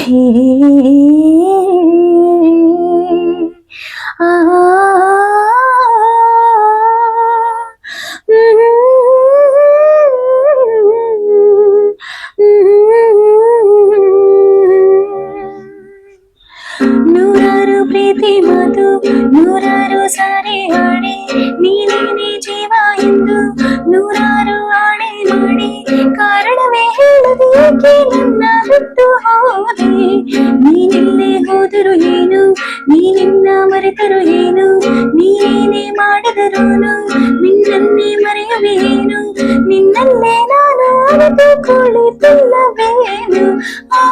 ಹೇ ಆ ನೂರಾರು ಪ್ರೀತಿ ಮಾತು ನೂರಾರು ಸಾರಿ ಹಾಡಿ ನೀನೇನೆ ಜೀವ ಎಂದು ನೂರಾರು ಆಣೆ ಮಾಡಿ ಕಾರಣವೇ ಹೇಳದೆ ಏಕೆ ನನ್ನ ಬಿಟ್ಟು ಹೋದೆ ನೀನೆಲ್ಲೇ ಹೋದರು ಏನು ನೀನಿನ್ನ ಮರೆತರು ಏನು ನೀನೇನೇ ಮಾಡಿದರೂನು ನಿನ್ನನ್ನೇ ಮರೆಯುವೇನು ನಿನ್ನಲ್ಲೇ ನಾನು ಅರಿತು ಕುಳಿತಿಲ್ಲವೇನು ಆ